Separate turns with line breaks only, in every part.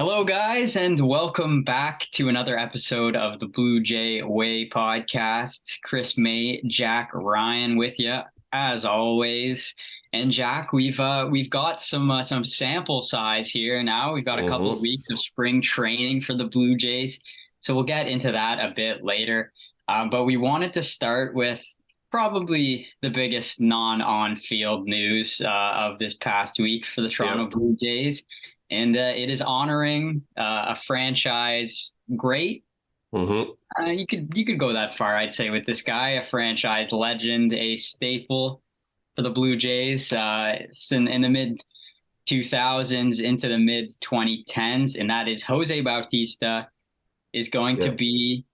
Hello, guys, and welcome back to another episode of the Blue Jay Way podcast. Chris May, Jack Ryan with you as always. And Jack, we've got some sample size here now. We've got a couple of
hmm
weeks of spring training for the Blue Jays, so we'll get into that a bit later. But we wanted to start with probably the biggest non-on field news of this past week for the Toronto
Yep.
Blue Jays, and it is honoring a franchise great.
hmm
You could go that far, I'd say, with this guy, a franchise legend, a staple for the Blue Jays. It's in the mid 2000s into the mid 2010s, and that is Jose Bautista is going to
Yep.
be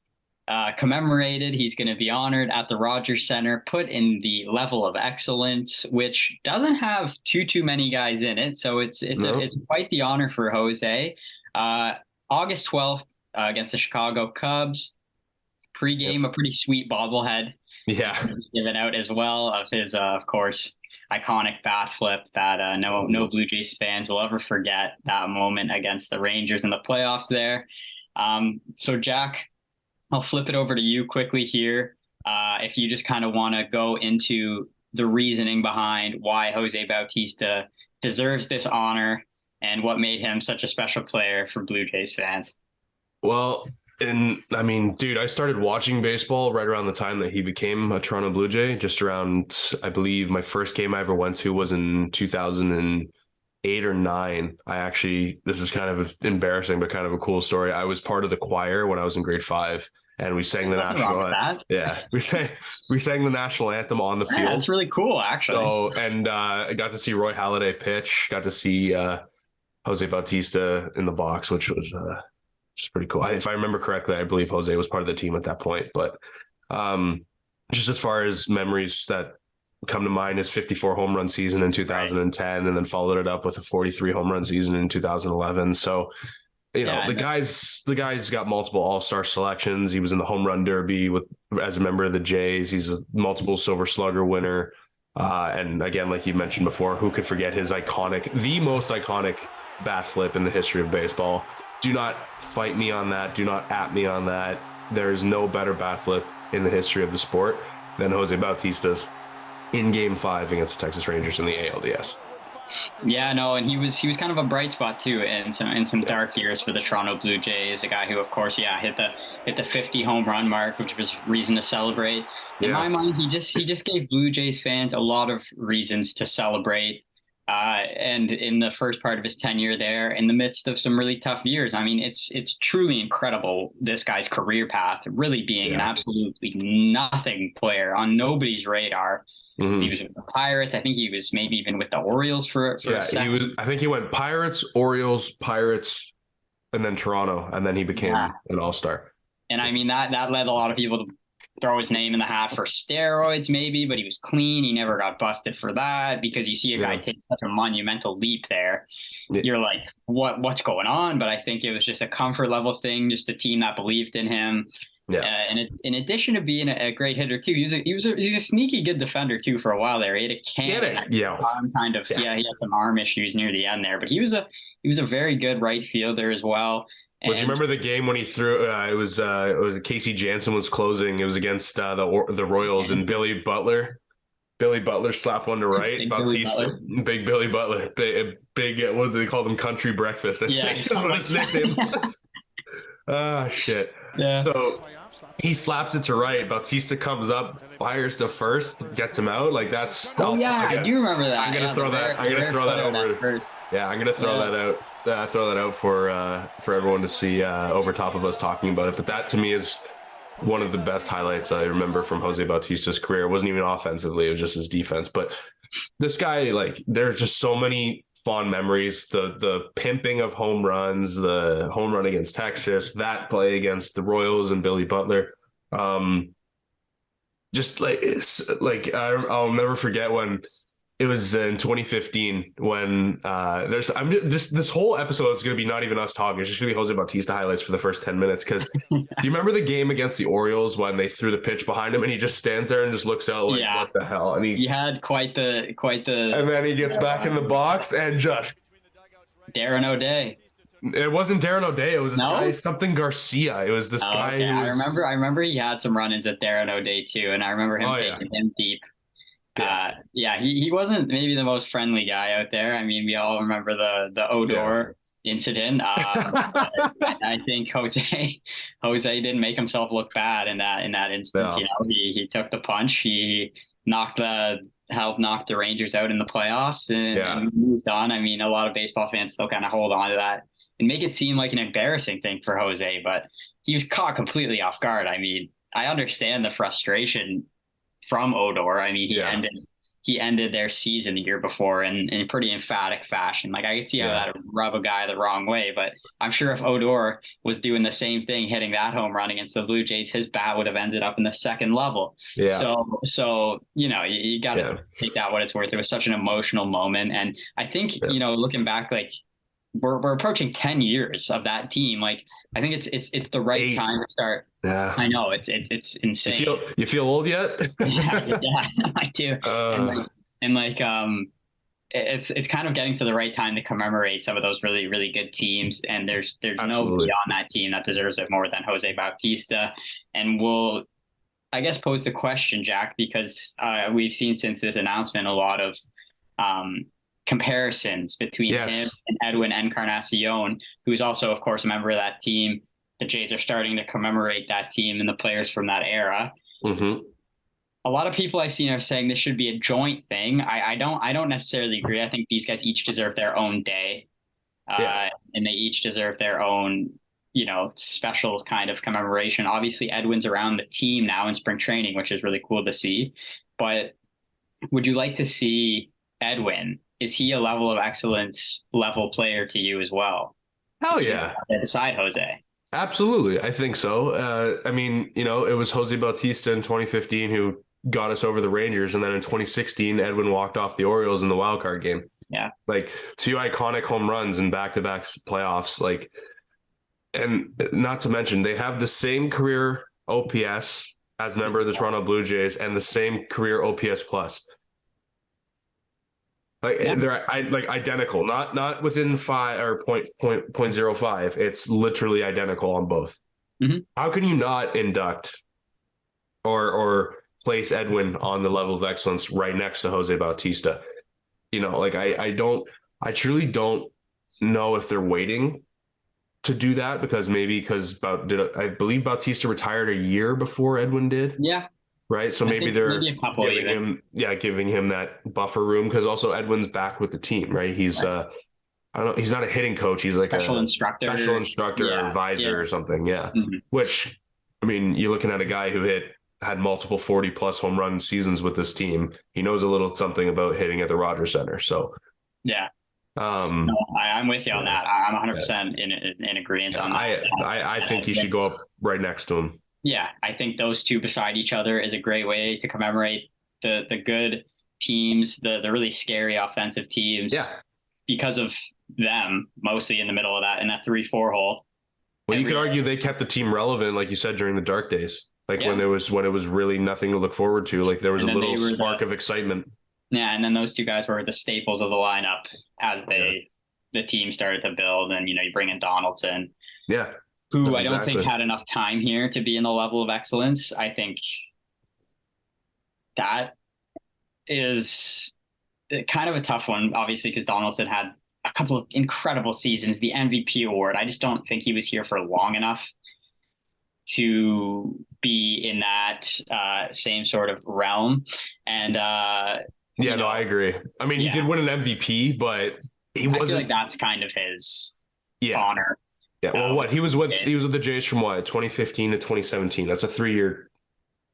commemorated. He's going to be honored at the Rogers Center, put in the level of excellence, which doesn't have too many guys in it. So
No.
it's quite the honor for Jose. Uh, August 12th against the Chicago Cubs.
Yep.
Pre-game, a pretty sweet bobblehead
Yeah.
given out as well of his, of course, iconic bat flip that no
Mhm.
Blue Jays fans will ever forget that moment against the Rangers in the playoffs there. So Jack, I'll flip it over to you quickly here. If you just kind of want to go into the reasoning behind why Jose Bautista deserves this honor and what made him such a special player for Blue Jays fans.
Well, and I mean, dude, I started watching baseball right around the time that he became a Toronto Blue Jay. Just around, I believe, my first game I ever went to was in 2008 or nine. This is kind of embarrassing, but kind of a cool story. I was part of the choir when I was in grade five, and we sang the
Nothing wrong with
national.
that.
Yeah, we sang the national anthem on the
Yeah,
field.
it's really cool, actually.
So, and I got to see Roy Halladay pitch. Got to see Jose Bautista in the box, which was just pretty cool. If I remember correctly, I believe Jose was part of the team at that point. But um, just as far as memories that come to mind is 54 home run season in
Right.
2010, and then followed it up with a 43 home run season in 2011. So,
Yeah.
the guy's got multiple all-star selections. He was in the home run derby with as a member of the Jays. He's a multiple Silver Slugger winner. And again, like you mentioned before, who could forget his the most iconic bat flip in the history of baseball? Do not fight me on that. Do not at me on that. There is no better bat flip in the history of the sport than Jose Bautista's in Game 5 against the Texas Rangers in the ALDS.
Yeah, no, and he was kind of a bright spot too in some
Yeah.
dark years for the Toronto Blue Jays. A guy who, of course, yeah, hit the 50 home run mark, which was reason to celebrate. In my
Yeah.
mind, he just gave Blue Jays fans a lot of reasons to celebrate. And in the first part of his tenure there, in the midst of some really tough years, I mean, it's truly incredible this guy's career path, really being an
Yeah.
absolutely nothing player on nobody's radar. He
hmm
was with the Pirates. I think he was maybe even with the Orioles for a
Yeah, he
second.
was. I think he went Pirates, and then Toronto, and then he
Yeah.
became an all-star.
And I mean that led a lot of people to throw his name in the hat for steroids, maybe, but he was clean. He never got busted for that because you see a guy
Yeah.
take such a monumental leap there.
Yeah.
You're like, what's going on? But I think it was just a comfort level thing, just a team that believed in him.
Yeah.
In addition to being a great hitter too, he's a sneaky good defender too for a while there. He had a
Get
cannon
it. Yeah.
arm kind of,
Yeah.
yeah, he had some arm issues near the end there, but he was a very good right fielder as well.
But do you
And
remember the game when he threw? It was Casey Jansen was closing. It was against the Royals and Billy Butler. Billy Butler slapped one to right.
Big Billy
Bautista,
Butler.
big Billy Butler, big. What do they call them? Country breakfast. I
Yeah,
think is what his nickname was. Ah, shit.
yeah.
So he slaps it to right. Bautista comes up, fires to first, gets him out. Like that's.
Oh yeah, I do remember that.
I'm gonna
Yeah,
throw that. I'm gonna throw that over.
first.
Yeah, I'm gonna throw
Yeah.
that out. Throw that out for everyone to see over top of us talking about it. But that to me is one of the best highlights I remember from Jose Bautista's career. It wasn't even offensively; it was just his defense. But this guy, like, there's just so many fond memories. The pimping of home runs, the home run against Texas, that play against the Royals and Billy Butler. Just like I'll never forget when it was in 2015 when I'm just this whole episode is going to be not even us talking. It's just going to be Jose Bautista highlights for the first 10 minutes. Because do you remember the game against the Orioles when they threw the pitch behind him and he just stands there and just looks out like,
Yeah.
what the hell? And
He had quite the
and then he gets back in the box and just
Darren O'Day.
It wasn't Darren O'Day. It was this guy,
No?
something Garcia. It was this
Oh,
guy
okay.
who
I
was.
remember he had some run-ins with Darren O'Day too, and I remember him
Oh yeah,
taking him deep.
yeah,
Yeah, he wasn't maybe the most friendly guy out there. I mean, we all remember the
yeah.
Odor incident. I think Jose didn't make himself look bad in that instance. You
No,
know, he took the punch. He knocked the helped knock the Rangers out in the playoffs
yeah,
and moved on. I mean, a lot of baseball fans still kind of hold on to that and make it seem like an embarrassing thing for Jose, but he was caught completely off guard. I mean, I understand the frustration from Odor. I mean,
yeah,
he ended their season the year before in a pretty emphatic fashion. Like I could see how
yeah,
that would rub a guy the wrong way, but I'm sure if Odor was doing the same thing, hitting that home run against the Blue Jays, his bat would have ended up in the second level.
yeah,
So you know, you got to
yeah,
take that what it's worth. It was such an emotional moment, and I think
yeah.
you know, looking back, like we're approaching 10 years of that team. Like I think it's the right
8.
time to start.
Yeah.
I know it's insane.
You feel old yet?
Yeah, yeah, I do. And
uh,
it's kind of getting to the right time to commemorate some of those really, really good teams. And there's nobody
absolutely.
on that team that deserves it more than Jose Bautista. And we'll I guess pose the question, Jack, because we've seen since this announcement a lot of um, comparisons between him
Yes.
and Edwin Encarnacion, who is also, of course, a member of that team. The Jays are starting to commemorate that team and the players from that era.
Hmm.
A lot of people I've seen are saying this should be a joint thing. I don't necessarily agree. I think these guys each deserve their own day,
Yeah.
and they each deserve their own, you know, special kind of commemoration. Obviously, Edwin's around the team now in spring training, which is really cool to see. But would you like to see Edwin? Is he a level of excellence level player to you as well?
Hell
Is he
yeah.
beside Jose?
Absolutely. I think so. I mean, it was Jose Bautista in 2015 who got us over the Rangers. And then in 2016, Edwin walked off the Orioles in the wild card game.
Yeah.
Like 2 iconic home runs in back-to-back playoffs. Like, and not to mention, they have the same career OPS as a member of the Toronto Blue Jays and the same career OPS plus. Like
Yeah.
they're like identical, not within 5 or point 0.05. It's literally identical on both.
Mm-hmm.
How can you not induct or place Edwin on the level of excellence right next to Jose Bautista? Like I truly don't know if they're waiting to do that because I believe Bautista retired a year before Edwin did.
Yeah.
Right. So
I
maybe
think
they're
maybe a couple even.
giving him that buffer room because also Edwin's back with the team, right? He's
Right.
I don't know, he's not a hitting coach, he's like
Special
a
instructor.
special instructor or
Yeah.
advisor
Yeah.
or something. Yeah.
Mm-hmm.
Which I mean, you're looking at a guy who had multiple 40 plus home run seasons with this team. He knows a little something about hitting at the Rogers Center. So
Yeah.
um
No, I'm with you on
yeah,
that. I'm
yeah.
100% in agreement on that.
I think he should go up right next to him.
Yeah, I think those two beside each other is a great way to commemorate the good teams, the really scary offensive teams.
Yeah.
Because of them, mostly in the middle of that in that 3-4 hole.
Well, you could argue they kept the team relevant, like you said, during the dark days. Like when it was really nothing to look forward to. Like there was a little spark of excitement.
Yeah, and then those two guys were the staples of the lineup as the team started to build, and you bring in Donaldson.
Yeah.
Who I don't think had enough time here to be in the level of excellence. I think that is kind of a tough one, obviously, because Donaldson had a couple of incredible seasons, the MVP award. I just don't think he was here for long enough to be in that same sort of realm. And
no, I agree. I mean, he did win an MVP, but he wasn't.
I feel like that's kind of his honor.
Yeah. Well, he was with the Jays from 2015 to 2017. That's a 3-year.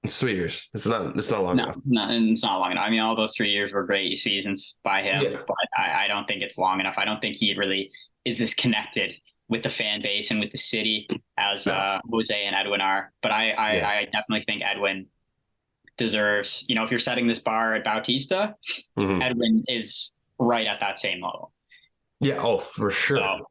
It's 3 years. It's not long enough.
No, it's not long enough. I mean, all those 3 years were great seasons by him, but I don't think it's long enough. I don't think he really is as connected with the fan base and with the city as Jose and Edwin are. But I definitely think Edwin deserves, if you're setting this bar at Bautista, Edwin is right at that same level.
Yeah. Oh, for sure.
So,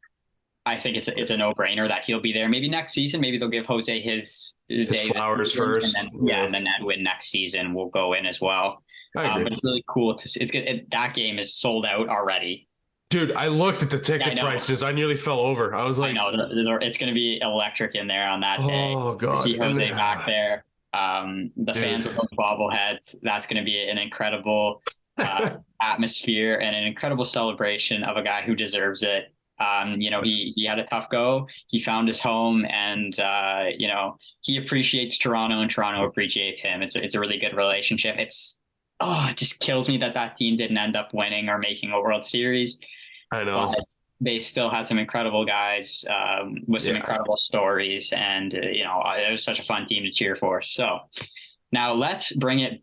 I think it's a no-brainer that he'll be there. Maybe next season, maybe they'll give Jose his day
flowers first,
and then Edwin next season will go in as well.
I agree.
But it's really cool to see. It's good. That game is sold out already.
Dude, I looked at the ticket prices. I nearly fell over. I was
I
like,
know it's going to be electric in there on that day.
oh
To
God.
see Jose back there, the
Dude.
fans with those bobbleheads, that's going to be an incredible atmosphere and an incredible celebration of a guy who deserves it. He had a tough go. He found his home, and he appreciates Toronto, and Toronto appreciates him. It's a really good relationship. It just kills me that team didn't end up winning or making a World Series.
I know.
But they still had some incredible guys with some incredible stories, and it was such a fun team to cheer for. So now let's bring it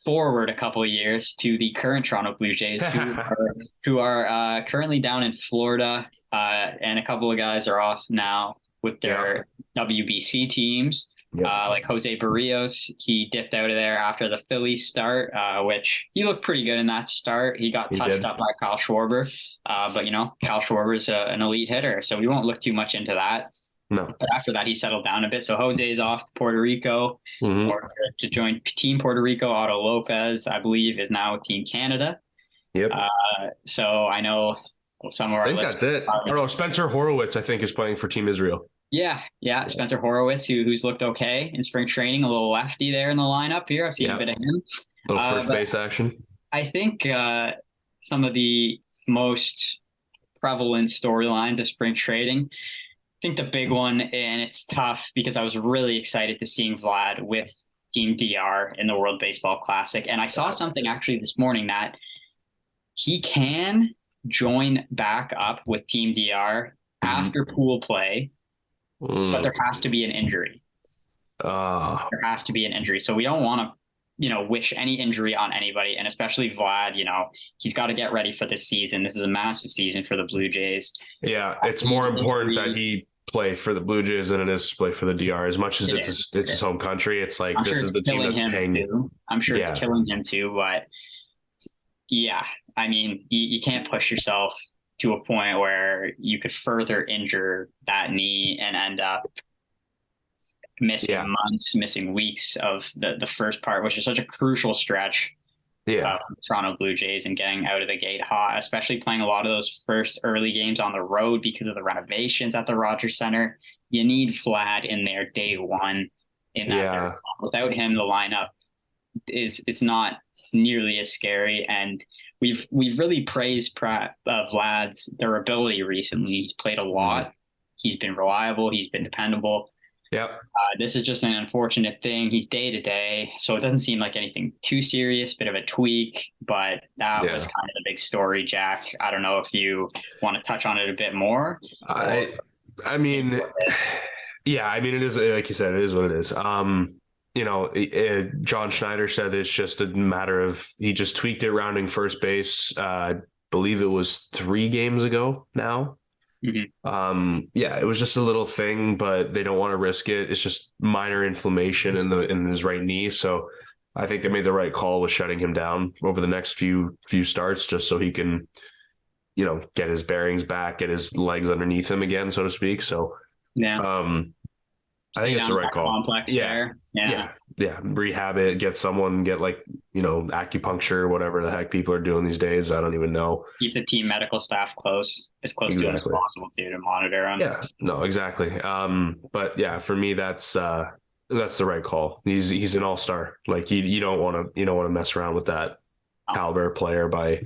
forward a couple of years to the current Toronto Blue Jays, who are currently down in Florida, and a couple of guys are off now with their WBC teams. Like Jose Barrios, he dipped out of there after the Phillies start, which he looked pretty good in that start. He got touched up by Kyle Schwarber, but Kyle Schwarber is an elite hitter, so we won't look too much into that.
No.
But after that, he settled down a bit. So Jose's off to Puerto Rico, or to join Team Puerto Rico. Otto Lopez, I believe, is now with Team Canada.
Yep.
So I know some of our.
I think that's it. I don't know. Spencer Horowitz, I think, is playing for Team Israel.
Yeah. Spencer Horowitz, who's looked okay in spring training, a little lefty there in the lineup here. I've seen a bit of him.
A little first base action.
I think some of the most prevalent storylines of spring training, I think the big one, and it's tough because I was really excited to seeing Vlad with Team DR in the World Baseball Classic. And I saw something actually this morning that he can join back up with Team DR after pool play, but there has to be an injury. There has to be an injury. So we don't want to, wish any injury on anybody, and especially Vlad. He's got to get ready for this season. This is a massive season for the Blue Jays.
Yeah, it's more important that he play for the Blue Jays than it is to play for the DR. As much as it's his home country, it's like this is the team that's paying you.
I'm sure it's killing him too, but yeah, I mean, you can't push yourself to a point where you could further injure that knee and end up missing months, missing weeks of the first part, which is such a crucial stretch of Toronto Blue Jays and getting out of the gate hot, especially playing a lot of those first early games on the road because of the renovations at the Rogers Center. You need Vlad in there day one in that. Without him, the lineup it's not nearly as scary. And we've really praised Vlad's durability recently. He's played a lot. He's been reliable. He's been dependable.
Yep.
This is just an unfortunate thing. He's day to day, so it doesn't seem like anything too serious, bit of a tweak, but that was kind of the big story, Jack. I don't know if you want to touch on it a bit more.
I mean, it is, like you said, it is what it is. John Schneider said it's just a matter of he just tweaked it rounding first base. I believe it was 3 games ago now. It was just a little thing, but they don't want to risk it. It's just minor inflammation in his right knee. So I think they made the right call with shutting him down over the next few starts, just so he can, get his bearings back, get his legs underneath him again, so to speak. So I think it's the right call.
Complex there.
Yeah. Rehab it, get acupuncture, whatever the heck people are doing these days. I don't even know.
Keep the team medical staff as close to him as possible to monitor him.
Yeah, no, exactly. But yeah, for me, that's the right call. He's an all-star. Like you don't want to mess around with that caliber player by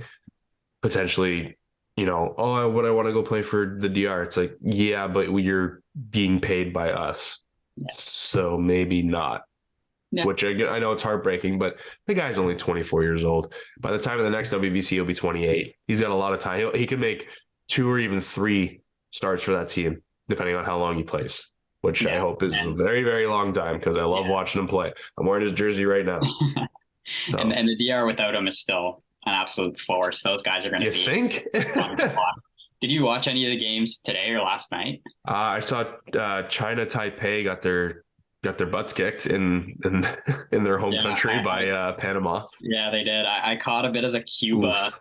potentially, I want to go play for the DR. It's like, yeah, but you're being paid by us. So maybe not, which I know it's heartbreaking, but the guy's only 24 years old. By the time of the next WBC, he'll be 28. He's got a lot of time. He could make 2 or even 3 starts for that team, depending on how long he plays, which I hope is a very, very long time because I love watching him play. I'm wearing his jersey right now.
So. And the DR without him is still an absolute force. Those guys are going to be.
You think?
Did you watch any of the games today or last night?
I saw China Taipei got their butts kicked in their home country by Panama.
Yeah, they did. I caught a bit of the Cuba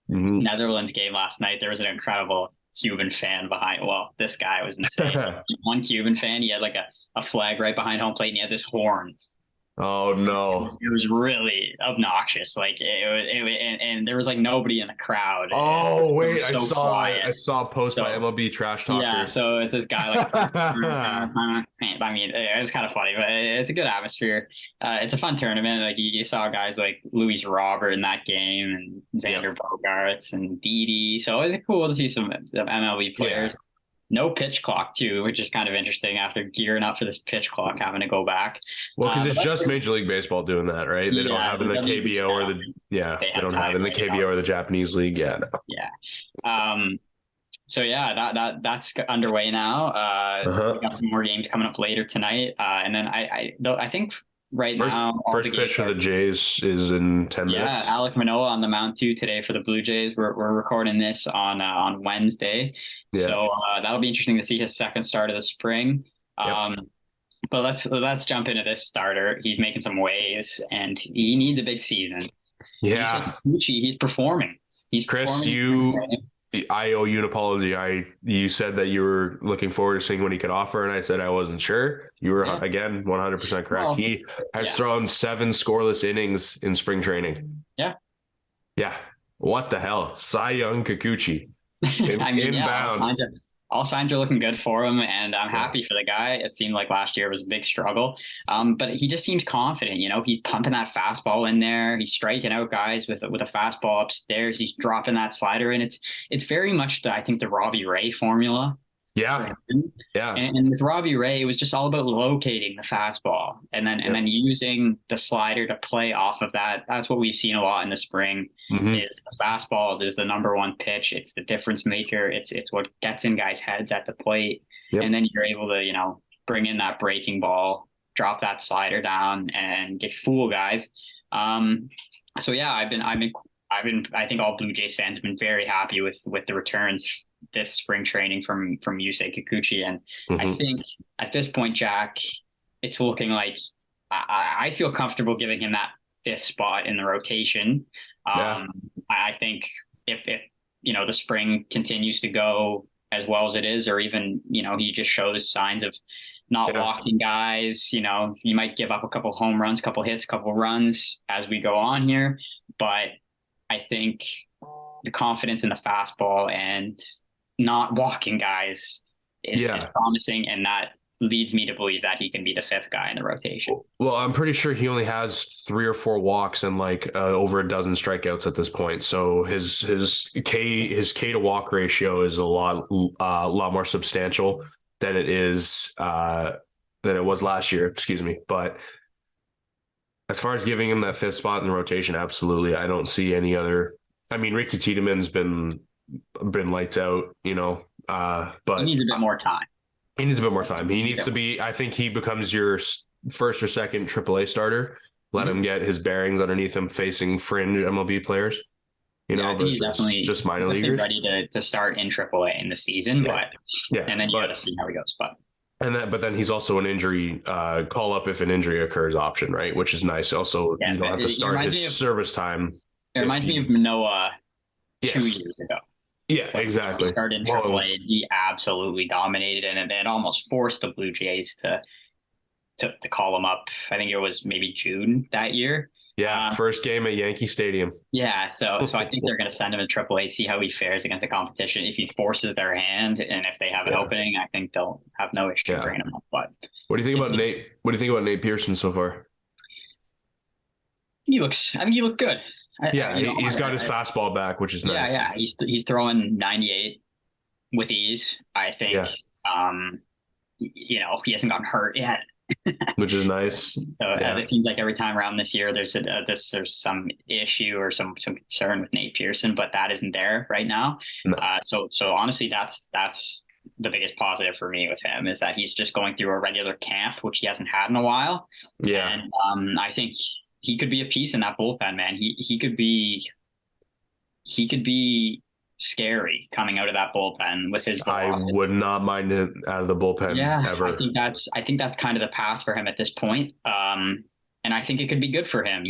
Netherlands game last night. There was an incredible Cuban fan behind. Well, this guy was insane. One Cuban fan, he had like a flag right behind home plate, and he had this horn
Oh no.
It was really obnoxious. Like and there was like nobody in the crowd.
Oh
It
wait,
was so quiet.
I saw a post by
So
MLB trash
yeah,
talkers.
so it's this guy like, I mean, it was kind of funny, but it's a good atmosphere. It's a fun tournament. Like you saw guys like Luis Robert in that game and
Yep.
Xander Bogaerts and Didi. So it was cool to see some MLB
Yeah.
players. No pitch clock too, which is kind of interesting after gearing up for this pitch clock, having to go back.
Well, because
But
it's
that's
just Major League Baseball doing that, right? They don't
yeah,
have in
the
the
WBC,
KBO
I
or
don't
the
think
yeah,
they
they
have
don't have
time
in the
right now.
KBO or the Japanese league. Yeah, no.
Yeah. So yeah, that's underway now. We
Uh-huh.
got some more games coming up later tonight, and then I think right
First
now all the
first
games
pitch for
are.
the Jays is in 10
Yeah,
minutes.
Alec Manoah on the mound too today for the Blue Jays. We're recording this on Wednesday,
Yeah.
so that'll be interesting to see his second start of the spring.
Yep.
Um, but let's jump into this starter. He's making some waves, and he needs a big season. You said
Yeah.
Gucci, he's performing. He's
Chris,
performing in spring training.
I owe you an apology. You said that you were looking forward to seeing what he could offer, and I said I wasn't sure. You were
Yeah.
again 100% correct.
Well,
He has
yeah.
thrown 7 scoreless innings in spring training.
Yeah.
Yeah. What the hell? Cy Young Kikuchi
I mean, yeah,
inbound.
all signs are looking good for him, and I'm
Yeah.
happy for the guy. It seemed like last year was a big struggle, but he just seems confident. You know, he's pumping that fastball in there. He's striking out guys with a fastball upstairs. He's dropping that slider in. It's very much I think the Robbie Ray formula for
Yeah.
him.
Yeah.
And with Robbie Ray, it was just all about locating the fastball and
Yep.
then using the slider to play off of that. That's what we've seen a lot in the spring.
Mm-hmm.
Is the fastball is the number one pitch. It's the difference maker. It's what gets in guys' heads at the plate,
Yep.
and then you're able to bring in that breaking ball, drop that slider down, and get fool guys. So yeah, I think all Blue Jays fans have been very happy with the returns this spring training from Yusei Kikuchi. And I
Mm-hmm.
think at this point, Jack, it's looking like I feel comfortable giving him that fifth spot in the rotation.
Yeah.
I think if the spring continues to go as well as it is, or even he just shows signs of not
Yeah.
walking guys. You might give up a couple home runs, couple hits, couple runs as we go on here, but I think the confidence in the fastball and not walking guys is
Yeah.
promising, and that leads me to believe that he can be the fifth guy in the rotation.
Well, I'm pretty sure he only has 3 or 4 walks and like over a dozen strikeouts at this point. So his K to walk ratio is a lot more substantial than it is than it was last year. Excuse me. But as far as giving him that fifth spot in the rotation, absolutely. I don't see any other. I mean, Ricky Tiedemann's been lights out,
He
but
needs a bit more time.
he needs a bit more time. He needs to be. I think he becomes your first or second AAA starter. Let him get his bearings underneath him, facing fringe MLB players.
I think he's
versus
definitely
just minor
definitely
leaguers.
ready to start in AAA in the season,
Yeah,
and then you got to see how he goes.
but then he's also an injury call up if an injury occurs option, right? Which is nice. Also,
Yeah,
you don't have to start his service time.
It reminds me of Manoah 2
Yes.
years ago.
Yeah,
When
exactly.
he started in AAA, he absolutely dominated, and it almost forced the Blue Jays to call him up. I think it was maybe June that year.
Yeah, first game at Yankee Stadium.
Yeah, so I think they're going to send him to AAA, see how he fares against the competition. If he forces their hand, and if they have an opening, I think they'll have no issue bringing him up. But
what do you think about Nate? What do you think about Nate Pearson so far?
he looks good.
He's got his fastball back, which is nice.
Yeah, he's throwing 98 with ease. I think. He hasn't gotten hurt yet.
Which is nice.
So it seems like every time around this year, there's some issue or some concern with Nate Pearson, but that isn't there right now.
No.
So honestly, that's the biggest positive for me with him is that he's just going through a regular camp, which he hasn't had in a while.
Yeah,
and I think he could be a piece in that bullpen, man. He could be scary coming out of that bullpen with his velocity.
I would not mind him out of the bullpen ever.
I think that's kind of the path for him at this point. And I think it could be good for him,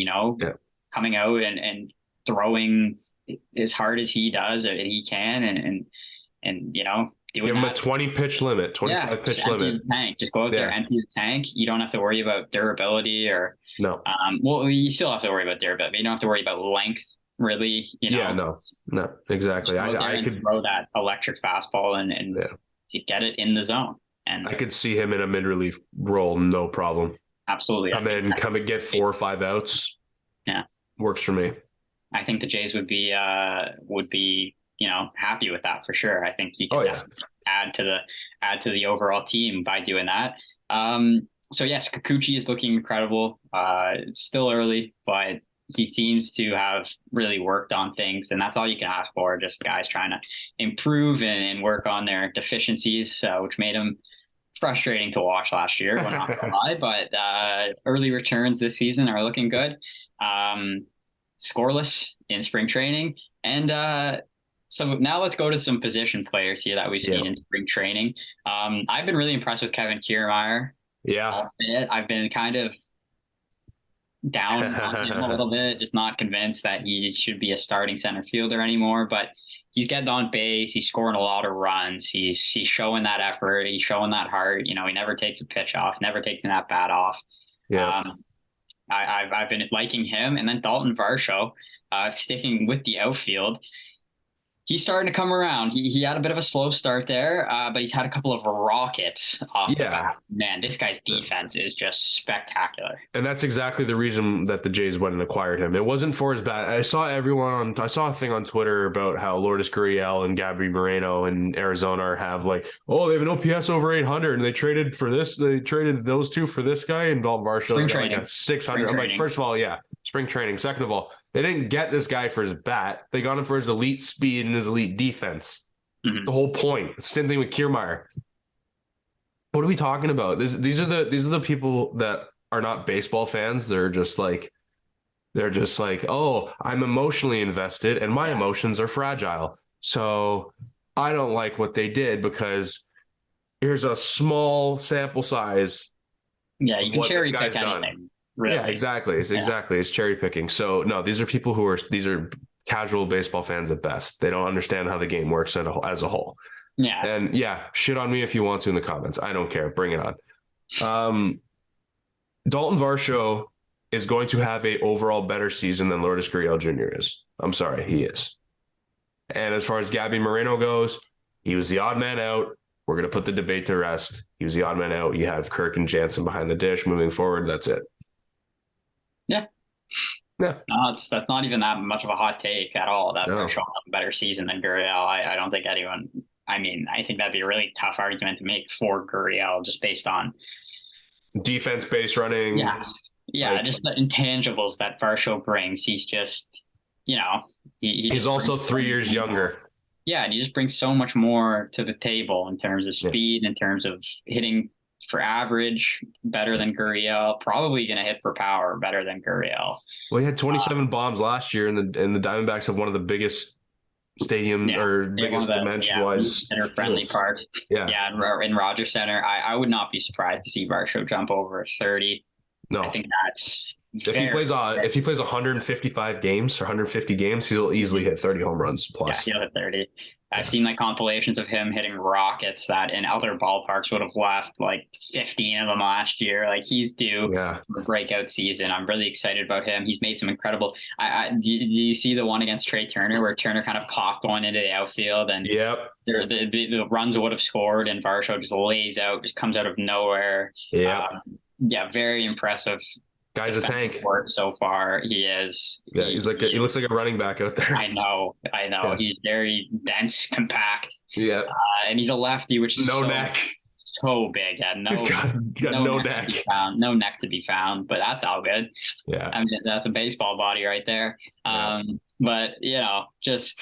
coming out and throwing as hard as he does, he can, and doing
Give him a
that.
20 pitch limit, 25
Yeah,
pitch
just empty
limit.
the tank. Just go out there,
Yeah.
empty the tank. You don't have to worry about durability or,
No.
well, you still have to worry about durability, but you don't have to worry about length, really.
Yeah, no, exactly.
Just go out there
I
and
could,
throw that electric fastball and
yeah,
you get it in the zone. And
I could see him in a mid relief role, no problem.
absolutely,
Come and get 4 or 5 outs.
Yeah,
works for me.
I think the Jays would be happy with that for sure. I think he could definitely add to the overall team by doing that. So yes, Kikuchi is looking incredible. It's still early, but he seems to have really worked on things, and that's all you can ask for. Just guys trying to improve and work on their deficiencies, which made him frustrating to watch last year. We're not gonna lie, but early returns this season are looking good. Scoreless in spring training, and so now let's go to some position players here that we've seen in spring training. I've been really impressed with Kevin Kiermaier.
Yeah,
I've been kind of down on him a little bit, just not convinced that he should be a starting center fielder anymore. But he's getting on base. He's scoring a lot of runs. He's showing that effort. He's showing that heart. He never takes a pitch off, never takes an at bat off.
Yeah.
I've been liking him, and then Dalton Varsho, sticking with the outfield. He's starting to come around. He had a bit of a slow start there, but he's had a couple of rockets off the bat. Man, this guy's defense is just spectacular.
And that's exactly the reason that the Jays went and acquired him. It wasn't for his bat. I saw a thing on Twitter about how Lourdes Gurriel and Gabby Moreno in Arizona have they have an OPS over 800, and they traded for this. They traded those two for this guy, and Dalton Varsho's got like a 600. I'm like, first of all, yeah, spring training. Second of all, they didn't get this guy for his bat. They got him for his elite speed and his elite defense. Mm-hmm. That's the whole point. Same thing with Kiermaier. What are we talking about? These are the people that are not baseball fans. They're just like, oh, I'm emotionally invested and my emotions are fragile. So I don't like what they did because here's a small sample size.
Yeah, you can cherry pick anything.
Done. Really. Yeah, exactly. It's cherry picking. So no, these are people these are casual baseball fans at best. They don't understand how the game works as a whole.
Yeah.
And shit on me if you want to in the comments. I don't care. Bring it on. Dalton Varsho is going to have a overall better season than Lourdes Gurriel Jr. is. I'm sorry, he is. And as far as Gabby Moreno goes, he was the odd man out. We're going to put the debate to rest. He was the odd man out. You have Kirk and Jansen behind the dish moving forward. That's it.
Yeah. No, that's not even that much of a hot take at all. That Varsho have a better season than Gurriel. I don't think anyone. I mean, I think that'd be a really tough argument to make for Gurriel just based on
defense, base running.
Yeah, just the intangibles that Varsho brings. He's just,
he's also 3 years younger.
Yeah, and he just brings so much more to the table in terms of speed, in terms of hitting for average better than Gurriel, probably going to hit for power better than Gurriel.
Well, he had 27 bombs last year, and the Diamondbacks have one of the biggest stadium or biggest dimension-wise
friendly park. Yeah, in Rogers Center. I would not be surprised to see Varsho jump over 30.
No,
I think that's
if he plays 155 games or 150 games, he'll easily hit 30 home runs plus.
Yeah, he'll hit 30. I've seen compilations of him hitting rockets that in other ballparks would have left 15 of them last year. He's due for a breakout season. I'm really excited about him. He's made some incredible. Do you see the one against Trey Turner where Turner kind of popped one into the outfield and the runs would have scored and Varsho just lays out, just comes out of nowhere. Very impressive.
Guy's a tank.
Work so far. He is.
Yeah, he looks like a running back out there.
I know. Yeah. He's very dense, compact.
Yeah.
And he's a lefty, which is
neck.
So big. Yeah,
he's got no neck.
No neck to be found, but that's all good.
Yeah.
I mean, that's a baseball body right there. But just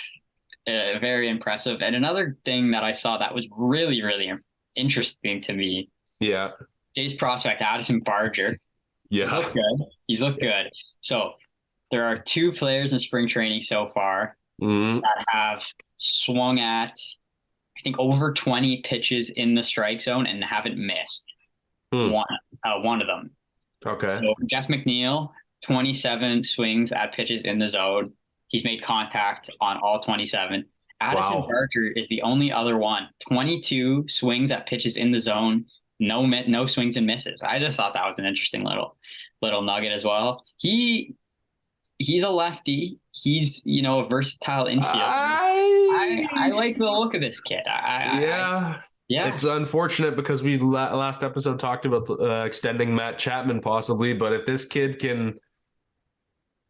very impressive. And another thing that I saw that was really, really interesting to me.
Yeah.
Jay's prospect, Addison Barger.
Yeah.
He's looked good. So there are 2 players in spring training so far that have swung at, I think, over 20 pitches in the strike zone and haven't missed one of them.
Okay.
So Jeff McNeil, 27 swings at pitches in the zone. He's made contact on all 27. Addison
Wow.
Barger is the only other one. 22 swings at pitches in the zone, no swings and misses. I just thought that was an interesting little nugget as well. He's a lefty. He's, a versatile infielder. I
I
like the look of this kid.
Yeah.
Yeah,
It's unfortunate because we last episode talked about extending Matt Chapman possibly, but if this kid can,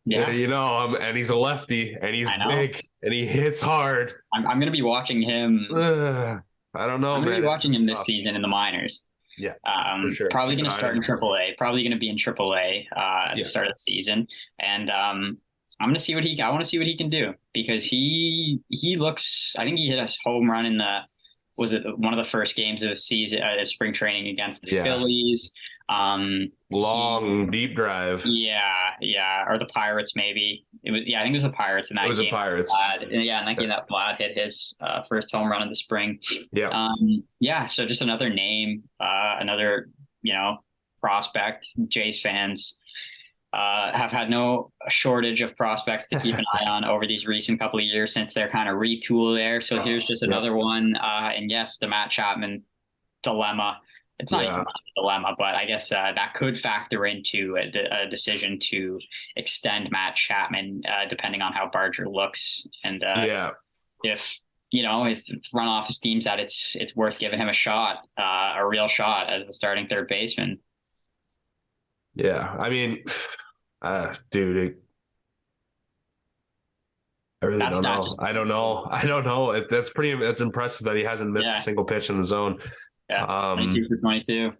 yeah,
and he's a lefty and he's
I know.
big and he hits hard.
I'm gonna be watching him.
I don't know,
I'm gonna be
man. It's
watching
gonna
him
be
this
tough.
season in the minors.
Yeah, for sure.
Probably
Keep
going
an
to
eye on
start in
him.
AAA. Probably going to be in AAA at the
Yeah.
start of the season, and I'm going to see what I want to see what he can do because he looks. I think he hit a home run in the was it one of the first games of the season, spring training against the
Yeah.
Phillies.
Long, deep drive.
Yeah, or the Pirates maybe. I think it was the Pirates in
It
that
was the
game.
Pirates.
Yeah, in that game that Vlad hit his first home run of the spring.
Yeah.
Yeah, so just another name, another, prospect. Jays fans have had no shortage of prospects to keep an eye on over these recent couple of years since they're kind of retool there. So here's just another one. And yes, the Matt Chapman dilemma. It's not even a dilemma, but I guess that could factor into a decision to extend Matt Chapman, depending on how Barger looks. And if if front office deems that it's worth giving him a real shot as the starting third baseman.
Yeah. I mean, dude, I really don't know. I don't know. That's impressive that he hasn't missed a single pitch in the zone.
Yeah, 22 for 22.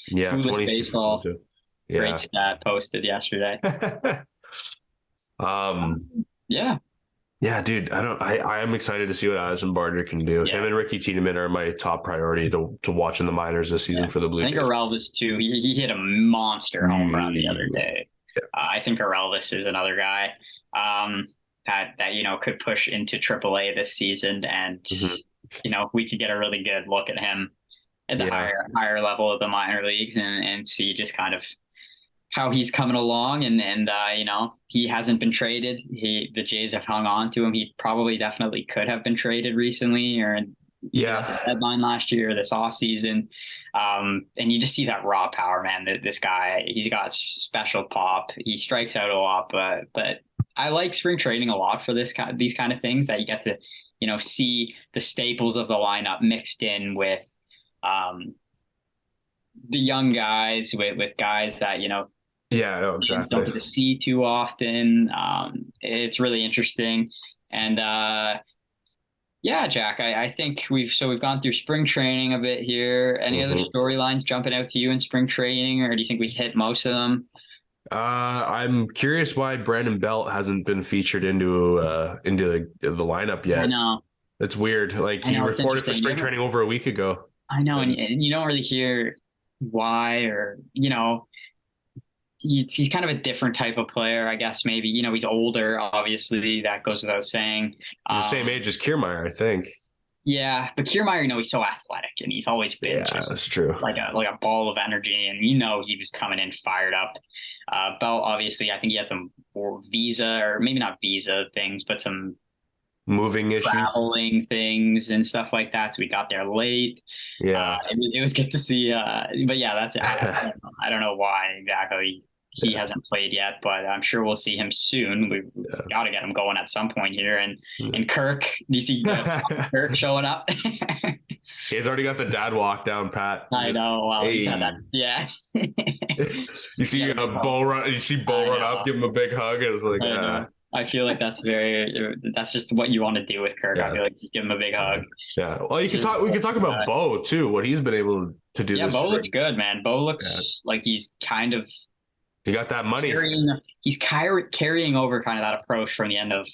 Yeah,
Foolish
22
baseball.
22. Yeah.
Great stat posted yesterday. Yeah.
Yeah, dude. I am excited to see what Addison Barger can do.
Yeah.
Him and Ricky Tiedemann are my top priority to watch in the minors this season for the Blue Jays.
I think Orelvis too. He hit a monster home run the other day. Yeah. I think Orelvis is another guy that could push into AAA this season, and we could get a really good look at him at the higher level of the minor leagues and see just kind of how he's coming along. And he hasn't been traded. The Jays have hung on to him. He definitely could have been traded recently or at the deadline last year or this offseason. And you just see that raw power, man. This guy, he's got special pop. He strikes out a lot, but I like spring training a lot for these kind of things that you get to, see the staples of the lineup mixed in with the young guys, with guys that,
exactly.
don't get to see too often. It's really interesting. And Jack, I think we've gone through spring training a bit here. Any other storylines jumping out to you in spring training, or do you think we hit most of them?
I'm curious why Brandon Belt hasn't been featured into the lineup yet.
I know.
It's weird. Like he reported for spring training over a week ago.
I know, and you don't really hear why, or he's kind of a different type of player, I guess. Maybe he's older. Obviously, that goes without saying.
He's the same age as Kiermaier, I think.
Yeah, but Kiermaier, he's so athletic, and he's always been
that's true.
Like a ball of energy, and he was coming in fired up. Belt, obviously, I think he had some visa, or maybe not visa things, but some
moving issues,
traveling things and stuff like that. So we got there late.
Yeah,
it was good to see. But yeah, that's I don't know why exactly he hasn't played yet, but I'm sure we'll see him soon. We've got to get him going at some point here. And Kirk, do you see Kirk showing up?
He's already got the dad walk down, Pat.
I know. Well, he's had that. Yeah.
You see Bo run. You see Bo run up, give him a big hug. It was like,
I feel like that's just what you want to do with Kirk. I feel like just give him a big hug.
Yeah. Well, we could talk about Bo too. What he's been able to do.
Yeah, Bo looks good, man. Bo looks like he's kind of.
He got that money.
He's carrying over kind of that approach from the end of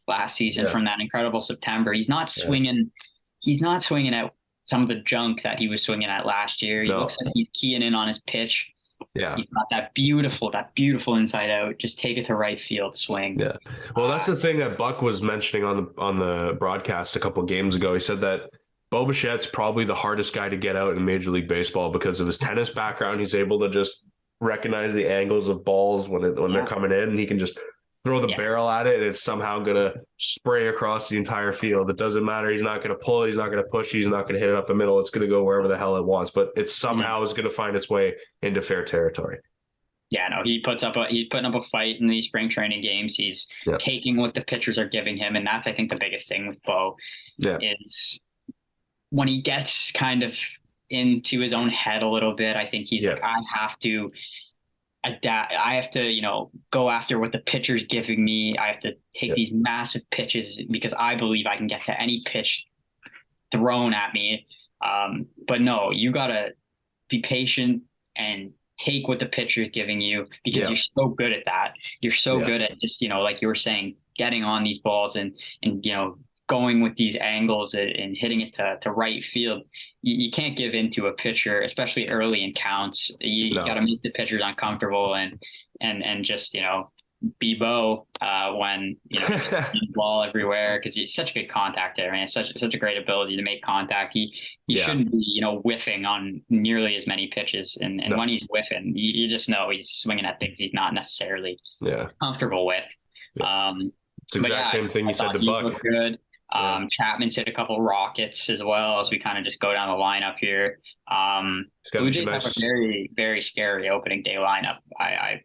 last season, from that incredible September. He's not swinging. He's not swinging at some of the junk that he was swinging at last year. He looks like he's keying in on his pitch.
Yeah,
he's got that beautiful inside out. Just take it to right field swing.
Yeah. Well, that's the thing that Buck was mentioning on the broadcast a couple of games ago. He said that Bo Bichette's probably the hardest guy to get out in Major League Baseball because of his tennis background. He's able to just recognize the angles of balls when they're coming in, and he can just throw the
Yeah.
barrel at it, and it's somehow going to spray across the entire field. It doesn't matter. He's not going to pull it. He's not going to push. He's not going to hit it up the middle. It's going to go wherever the hell it wants, but it somehow is going to find its way into fair territory.
Yeah, no, he's putting up a fight in these spring training games. He's taking what the pitchers are giving him, and that's I think the biggest thing with Bo is when he gets kind of into his own head a little bit. I think he's like, I have to adapt. I have to, go after what the pitcher's giving me. I have to take these massive pitches because I believe I can get to any pitch thrown at me. But no, you gotta be patient and take what the pitcher is giving you because you're so good at that. You're so good at just, like you were saying, getting on these balls and going with these angles and hitting it to right field. You can't give in to a pitcher, especially early in counts. You got to make the pitchers uncomfortable and just, be Bo when, ball everywhere because he's such a good contactor, man. Such a great ability to make contact. He shouldn't be, whiffing on nearly as many pitches. And when he's whiffing, you just know he's swinging at things he's not necessarily comfortable with.
It's the exact same thing you said to Buck.
Looked good. Chapman's hit a couple rockets as well as we kind of just go down the lineup here. Blue Jays have a very, very scary opening day lineup. I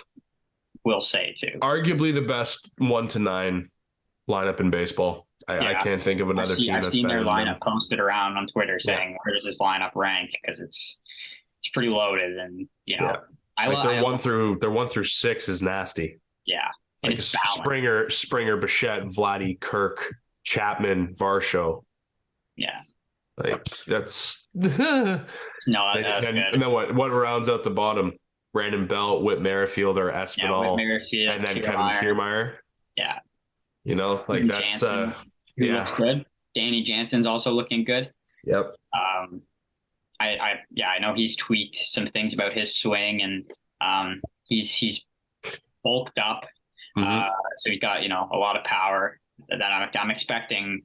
will say too.
Arguably the best 1 to 9 lineup in baseball. I can't think of another team.
I've seen their lineup posted around on Twitter saying, "Where does this lineup rank?" Because it's pretty loaded, and
their 1 through 6 is nasty.
Yeah,
like Springer, Bichette, Vladdy, Kirk, Chapman, Varsho.
Yeah,
like that's
no, that's good.
And then what rounds out the bottom? Brandon Belt, Whit Merrifield, or Espinal,
Merrifield,
and then Kevin Kiermaier.
Yeah,
like that's
Jansen, looks good. Danny Jansen's also looking good.
Yep.
I know he's tweaked some things about his swing, and he's bulked up. So he's got a lot of power that I'm expecting.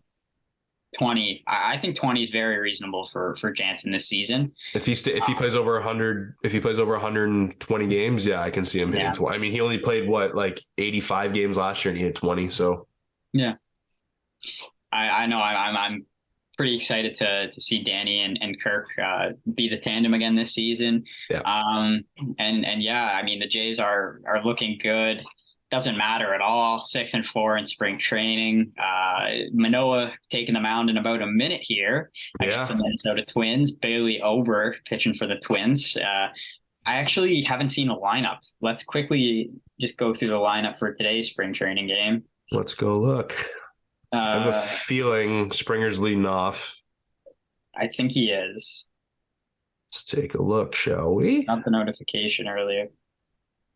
20. I think 20 is very reasonable for Jansen this season.
If he plays over 100, if he plays over 120 games, I can see him hitting 20. I mean, he only played 85 games last year and he hit 20. So
I know I'm pretty excited to see Danny and Kirk be the tandem again this season. I mean the Jays are looking good. Doesn't matter at all. 6-4 in spring training. Manoah taking the mound in about a minute here against the Minnesota Twins. Bailey Ober pitching for the Twins. I actually haven't seen a lineup. Let's quickly just go through the lineup for today's spring training game.
Let's go look. I have a feeling Springer's leading off.
I think he is.
Let's take a look, shall we?
Got the notification earlier.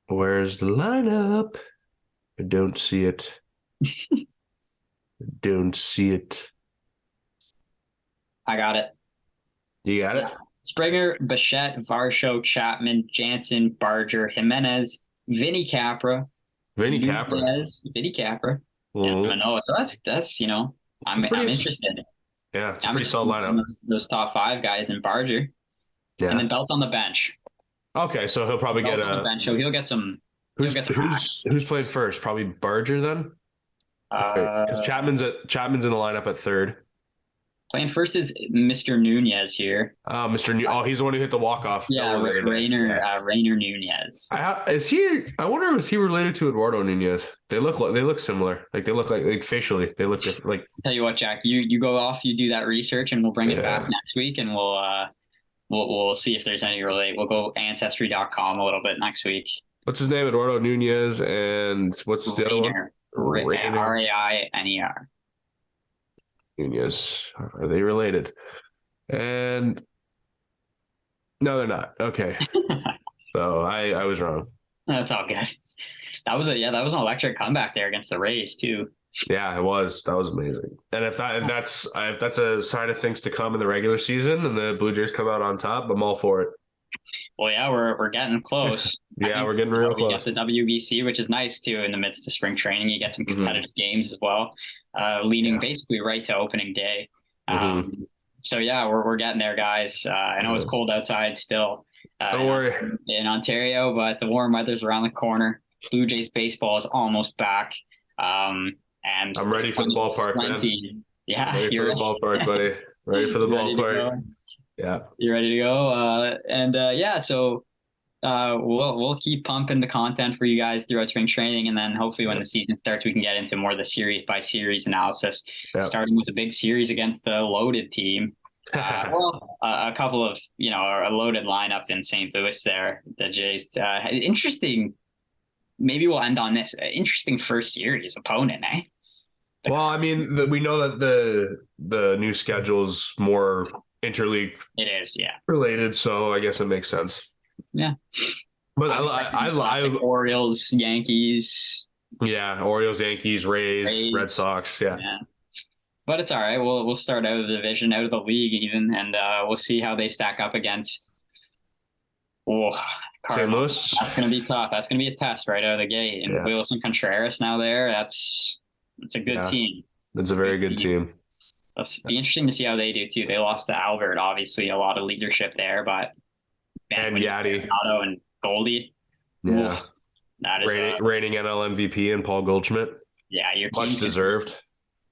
Where's the lineup? I don't see it.
I got it.
You got it?
Springer, Bichette, Varsho, Chapman, Jansen, Barger, Jimenez, Vinny Capra.
Vinny Capra.
Manoah. So that's I'm interested.
Yeah, it's a pretty solid lineup.
Those top 5 guys in Barger. Yeah. And then Belt's on the bench.
Okay, so he'll probably get
on the bench. So he'll get some.
Who's played first? Probably Barger then. Because Chapman's in the lineup at third.
Playing first is Mr. Nunez here.
He's the one who hit the walk-off.
Yeah, Rainer Nunez.
Is he? I wonder, is he related to Eduardo Nunez? They look similar. Like they look like facially they look different. Like,
tell you what, Jack, you go off, you do that research, and we'll bring it back next week, and we'll see if there's any relate. We'll go ancestry.com a little bit next week.
What's his name? Eduardo Nunez, and what's the other one?
Rainer. Rainer.
Nunez. Are they related? And no, they're not. Okay. So I was wrong.
That's all good. That was an electric comeback there against the Rays too.
Yeah, it was. That was amazing. And if that's a sign of things to come in the regular season and the Blue Jays come out on top, I'm all for it.
Well, yeah, we're getting close.
We're getting real close.
We get the WBC, which is nice too. In the midst of spring training, you get some competitive games as well, leading basically right to opening day. So we're getting there, guys. I know it's cold outside still.
Don't worry.
In Ontario, but the warm weather's around the corner. Blue Jays baseball is almost back. And
I'm ready for the ballpark,
plenty.
man.
Yeah,
Ready for
you're
the ballpark, buddy. Ready for the
ready to
ballpark.
go.
Yeah.
You ready to go? Yeah, so we'll keep pumping the content for you guys throughout spring training, and then hopefully when
Yep.
the season starts, we can get into more of the series by series analysis,
Yep.
starting with a big series against the loaded team. A couple of a loaded lineup in St. Louis there. The Jays, interesting. Maybe we'll end on this interesting first series opponent, eh?
Well, I mean, we know that the new schedule is more interleague
It is, yeah,
related, so I guess it makes sense.
yeah.
But
Classic Orioles, Yankees,
yeah, Orioles, Yankees, Rays, Red
Rays.
Sox, yeah.
But it's all right. We'll start out of the division, out of the league even, and we'll see how they stack up against
St.
Cardinals.
Louis.
That's going to be tough. That's going to be a test right out of the gate. And Wilson Contreras now there. It's a good team.
It's a very good team.
It'll be interesting to see how they do too. They lost to Albert, obviously a lot of leadership there, but
and Yadi,
Otto and Goldie.
Yeah,
that is
reigning NL MVP and Paul Goldschmidt.
Yeah, your
much deserved.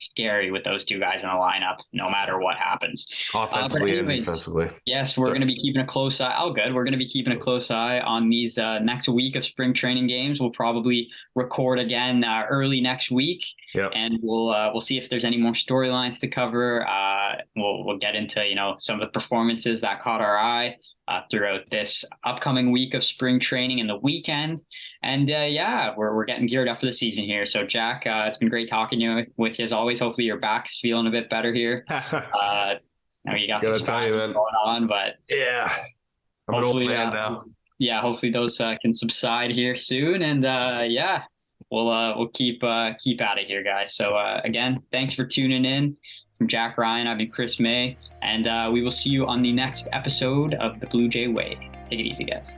Scary with those two guys in the lineup, no matter what happens.
Offensively and defensively.
Yes, we're going to be keeping a close eye. Oh, good. We're going to be keeping a close eye on these next week of spring training games. We'll probably record again early next week, and we'll see if there's any more storylines to cover. We'll get into some of the performances that caught our eye throughout this upcoming week of spring training and the weekend. And we're getting geared up for the season here. So Jack, it's been great talking with you as always. Hopefully your back's feeling a bit better here. You got some stuff going on, but
yeah, I'm an old man now.
Yeah, hopefully those can subside here soon. And we'll keep at it here, guys. So again, thanks for tuning in. From Jack Ryan, I've been Chris May, and we will see you on the next episode of the Blue Jay Way. Take it easy, guys.